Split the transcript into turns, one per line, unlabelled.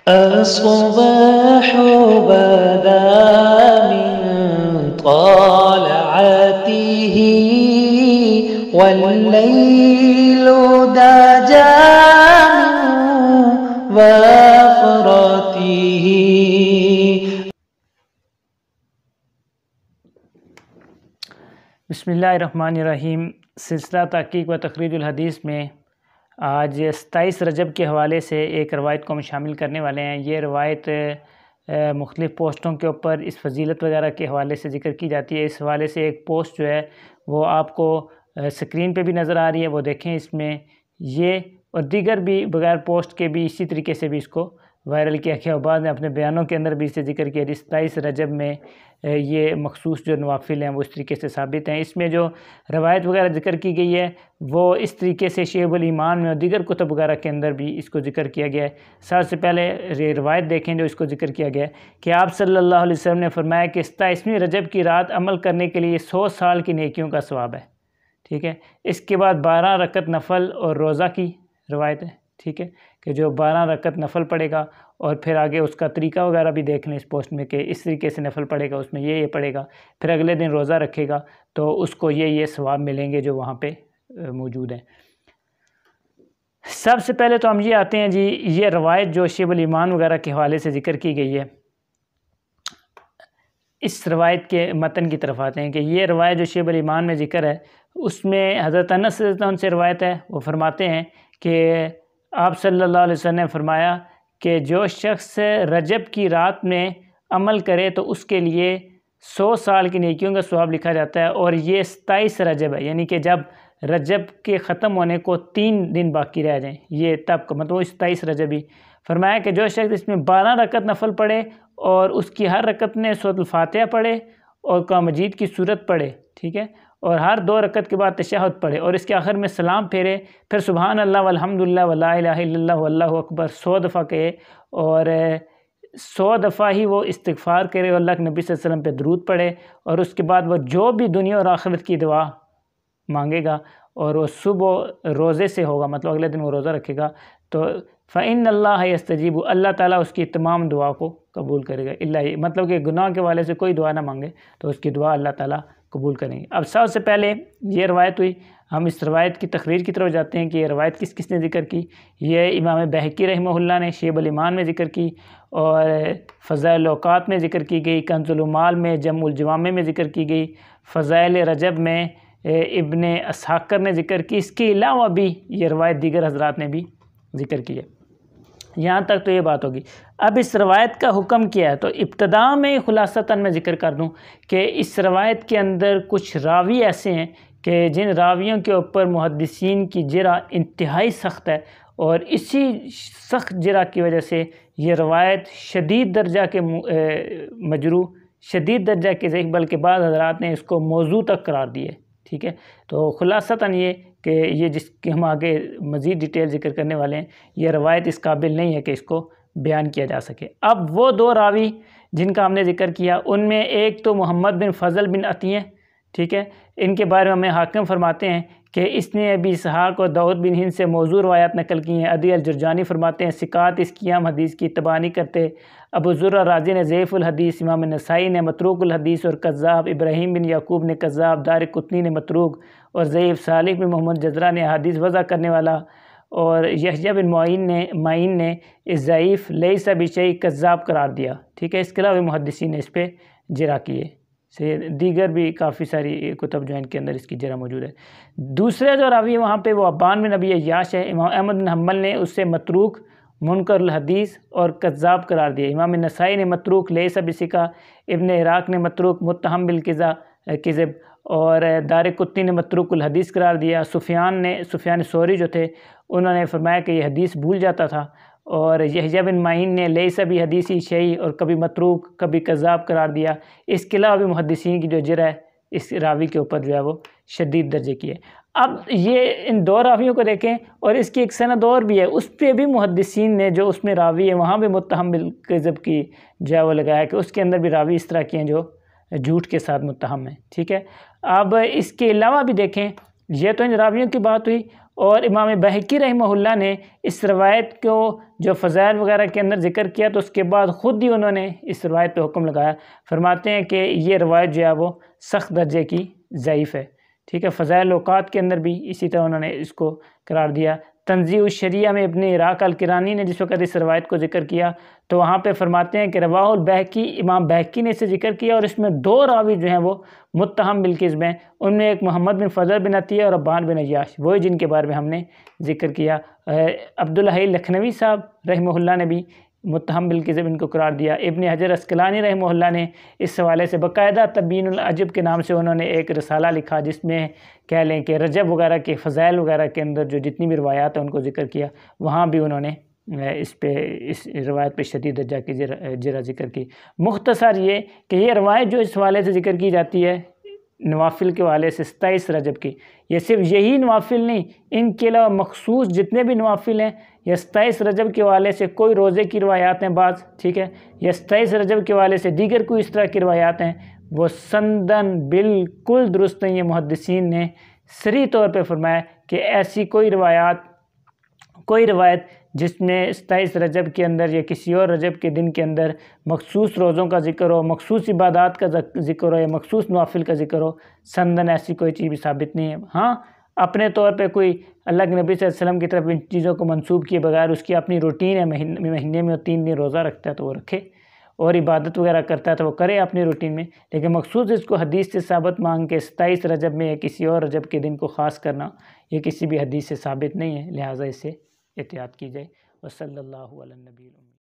الصباح بدا من طالعته والليل دجى من وفرته.
بسم اللہ الرحمن الرحیم. سلسلہ تحقیق و تخریج الحدیث میں آج 27 رجب کے حوالے سے ایک روایت کو ہم شامل کرنے والے ہیں. یہ روایت مختلف پوسٹوں کے اوپر اس فضیلت وغیرہ کے حوالے سے ذکر کی جاتی ہے. اس حوالے سے ایک پوسٹ جو ہے وہ آپ کو سکرین پہ بھی نظر آ رہی ہے، وہ دیکھیں. اس میں یہ اور دیگر بھی بغیر پوسٹ کے بھی اسی طریقے سے بھی اس کو وائرل کیا گیا. بعض نے اپنے بیانوں کے اندر بھی اسے ذکر کیا. 27 رجب میں یہ مخصوص جو نوافل ہیں وہ اس طریقے سے ثابت ہیں. اس میں جو روایت وغیرہ ذکر کی گئی ہے وہ اس طریقے سے شعب الایمان میں اور دیگر کتب وغیرہ کے اندر بھی اس کو ذکر کیا گیا ہے. سب سے پہلے روایت دیکھیں جو اس کو ذکر کیا گیا ہے کہ آپ صلی اللہ علیہ وسلم نے فرمایا کہ 27ویں رجب کی رات عمل کرنے کے لیے 100 سال کی نیکیوں کا ثواب ہے. ٹھیک ہے. اس کے بعد 12 رکعت نفل اور روزہ کی روایت ہے. ٹھیک ہے کہ جو 12 رکعت نفل پڑھے گا اور پھر آگے اس کا طریقہ وغیرہ بھی دیکھ لیں اس پوسٹ میں کہ اس طریقے سے نفل پڑھے گا، اس میں یہ پڑھے گا، پھر اگلے دن روزہ رکھے گا تو اس کو یہ ثواب ملیں گے جو وہاں پہ موجود ہیں. سب سے پہلے تو ہم یہ آتے ہیں جی یہ روایت جو شعب الایمان وغیرہ کے حوالے سے ذکر کی گئی ہے، اس روایت کے متن کی طرف آتے ہیں کہ یہ روایت جو شعب الایمان میں ذکر ہے اس میں حضرت انس رضی اللہ عنہ سے روایت ہے. وہ فرماتے ہیں کہ آپ صلی اللہ علیہ وسلم نے فرمایا کہ جو شخص رجب کی رات میں عمل کرے تو اس کے لیے 100 سال کی نیکیوں کا ثواب لکھا جاتا ہے. اور یہ 27 رجب ہے، یعنی کہ جب رجب کے ختم ہونے کو 3 دن باقی رہ جائیں، یہ تب کا مطلب 27 رجب ہی. فرمایا کہ جو شخص اس میں 12 رکعت نفل پڑھے اور اس کی ہر رکعت میں سورۃ الفاتحہ پڑھے اور قرآن مجید کی صورت پڑھے، ٹھیک ہے، اور ہر 2 رکعت کے بعد تشہد پڑھے اور اس کے آخر میں سلام پھیرے، پھر سبحان اللہ والحمدللہ ولا الہ الا اللہ واللہ اکبر 100 دفعہ کہے اور 100 دفعہ ہی وہ استغفار کرے اور اللہ کے نبی صلی اللہ علیہ وسلم پہ درود پڑھے اور اس کے بعد وہ جو بھی دنیا اور آخرت کی دعا مانگے گا اور وہ صبح روزے سے ہوگا، مطلب اگلے دن وہ روزہ رکھے گا، تو فَإِنَّ اللَّهَ يَسْتَجِيبُ، اللہ تعالیٰ اس کی تمام دعا کو قبول کرے گا. اللہ مطلب کہ گناہ کے والے سے کوئی دعا نہ مانگے تو اس کی دعا اللہ تعالیٰ قبول کریں گے. اب سب سے پہلے یہ روایت ہوئی، ہم اس روایت کی تقریر کی طرف جاتے ہیں کہ یہ روایت کس کس نے ذکر کی. یہ امام بہقی رحمہ اللہ نے شعب الایمان میں ذکر کی اور فضائل الاوقات میں ذکر کی گئی، کنز العمال میں، جمع الجوامع میں ذکر کی گئی، فضائل رجب میں ابن اسحاقر نے ذکر کی. اس کے علاوہ بھی یہ روایت دیگر حضرات نے بھی ذکر کی ہے. یہاں تک تو یہ بات ہوگی. اب اس روایت کا حکم کیا ہے تو ابتدا میں خلاصتاً میں ذکر کر دوں کہ اس روایت کے اندر کچھ راوی ایسے ہیں کہ جن راویوں کے اوپر محدثین کی جرح انتہائی سخت ہے اور اسی سخت جرح کی وجہ سے یہ روایت شدید درجہ کے مجروح، شدید درجہ کے ضعیف، بلکہ بعض حضرات نے اس کو موضوع تک قرار دی ہے. ٹھیک ہے. تو خلاصتاً یہ کہ یہ جس کی ہم آگے مزید ڈیٹیل ذکر کرنے والے ہیں، یہ روایت اس قابل نہیں ہے کہ اس کو بیان کیا جا سکے. اب وہ 2 راوی جن کا ہم نے ذکر کیا ان میں ایک تو محمد بن فضل بن عطیہ، ٹھیک ہے، ان کے بارے میں ہمیں حاکم فرماتے ہیں کہ اس نے ابی اسحاق اور داؤد بن ہند سے موضوع روایات نقل کی ہیں. عدی الجرجانی فرماتے ہیں ثقات اس کی ہم حدیث کی اتباع نہیں کرتے. ابو ذر رازی نے ضعیف الحدیث، امام نسائی نے متروک الحدیث اور کذاب، ابراہیم بن یعقوب نے کذاب، دارقطنی نے متروک اور ضعیف، صالح بن محمد جزرہ نے حدیث وضع کرنے والا اور یحییٰ بن معین نے اس ضعیف لیس بشیء کذاب قرار دیا. ٹھیک ہے. اس کے علاوہ محدثین نے اس پہ جرح کیے سے دیگر بھی کافی ساری کتب جو ہیں ان کے اندر اس کی جرح موجود ہے. دوسرے جو راوی ہے وہاں پہ وہ ابان بن ابی عیاش ہے. امام احمد بن حنبل نے اس سے متروک، منکر الحدیث اور کذاب قرار دیا. امام نسائی نے متروک لیس بثقہ، ابن عراق نے متروک متہم بالکذب اور دارقطنی نے متروک الحدیث قرار دیا. سفیان ثوری جو تھے انہوں نے فرمایا کہ یہ حدیث بھول جاتا تھا اور یحییٰ بن معین نے لیس بحدیثی شیء اور کبھی متروک کبھی کذاب قرار دیا. اس کے علاوہ بھی محدثین کی جو جرح ہے اس راوی کے اوپر جو ہے وہ شدید درجے کی ہے. اب یہ ان 2 راویوں کو دیکھیں اور اس کی ایک سند اور بھی ہے، اس پہ بھی محدثین نے جو اس میں راوی ہے وہاں بھی متہم بالکذب کی جو ہے وہ لگایا کہ اس کے اندر بھی راوی اس طرح کے ہیں جو جھوٹ کے ساتھ متہم ہیں. ٹھیک ہے. اب اس کے علاوہ بھی دیکھیں، یہ تو ان راویوں کی بات ہوئی اور امام بہقی رحمہ اللہ نے اس روایت کو جو فضائل وغیرہ کے اندر ذکر کیا تو اس کے بعد خود ہی انہوں نے اس روایت پہ حکم لگایا، فرماتے ہیں کہ یہ روایت جو ہے وہ سخت درجے کی ضعیف ہے، ٹھیک ہے۔ فضائل اوقات کے اندر بھی اسی طرح انہوں نے اس کو قرار دیا۔ تنزیہ الشریعہ میں ابن عراق الکرانی نے جس وقت اس روایت کو ذکر کیا تو وہاں پہ فرماتے ہیں کہ رواہ البہقی، امام بہقی نے اسے ذکر کیا اور اس میں 2 راوی جو ہیں وہ متہم بالکذب ہیں، ان میں ایک محمد بن فضل بن عطیہ اور عبان بن عیاش، وہی جن کے بارے میں ہم نے ذکر کیا۔ عبدالحی لکھنوی صاحب رحمہ اللہ نے بھی متہم بالکذب ان کو قرار دیا۔ ابن حجر عسقلانی رحمہ اللہ نے اس حوالے سے باقاعدہ تبیین العجب کے نام سے انہوں نے ایک رسالہ لکھا، جس میں کہہ لیں کہ رجب وغیرہ کے فضائل وغیرہ کے اندر جو جتنی بھی روایات ہیں ان کو ذکر کیا، وہاں بھی انہوں نے اس روایت پہ شدید درجہ کی جرح ذکر کی۔ مختصر یہ کہ یہ روایت جو اس حوالے سے ذکر کی جاتی ہے نوافل کے حوالے سے 27 رجب کی، یہ صرف یہی نوافل نہیں، ان کے علاوہ مخصوص جتنے بھی نوافل ہیں یا 27 رجب کے حوالے سے کوئی روزے کی روایات ہیں بعض، ٹھیک ہے، یا 27 رجب کے حوالے سے دیگر کوئی اس طرح کی روایات ہیں، وہ سندن بالکل درست نہیں ہے۔ محدثین نے صریح طور پہ فرمایا کہ ایسی کوئی روایت جس میں 27 رجب کے اندر یا کسی اور رجب کے دن کے اندر مخصوص روزوں کا ذکر ہو، مخصوص عبادات کا ذکر ہو یا مخصوص نوافل کا ذکر ہو، سندن ایسی کوئی چیز بھی ثابت نہیں ہے۔ ہاں اپنے طور پہ کوئی اللہ کے نبی صلی اللہ علیہ وسلم کی طرف ان چیزوں کو منسوب کیے بغیر اس کی اپنی روٹین ہے، مہینے میں 3 دن روزہ رکھتا ہے تو وہ رکھے، اور عبادت وغیرہ کرتا ہے تو وہ کرے اپنی روٹین میں، لیکن مخصوص اس کو حدیث سے ثابت مانگ کے 27 رجب میں یا کسی اور رجب کے دن کو خاص کرنا، یہ کسی بھی حدیث سے ثابت نہیں ہے، لہٰذا اس سے احتیاط کی جائے۔ وصلی اللہ علی النبی الامی۔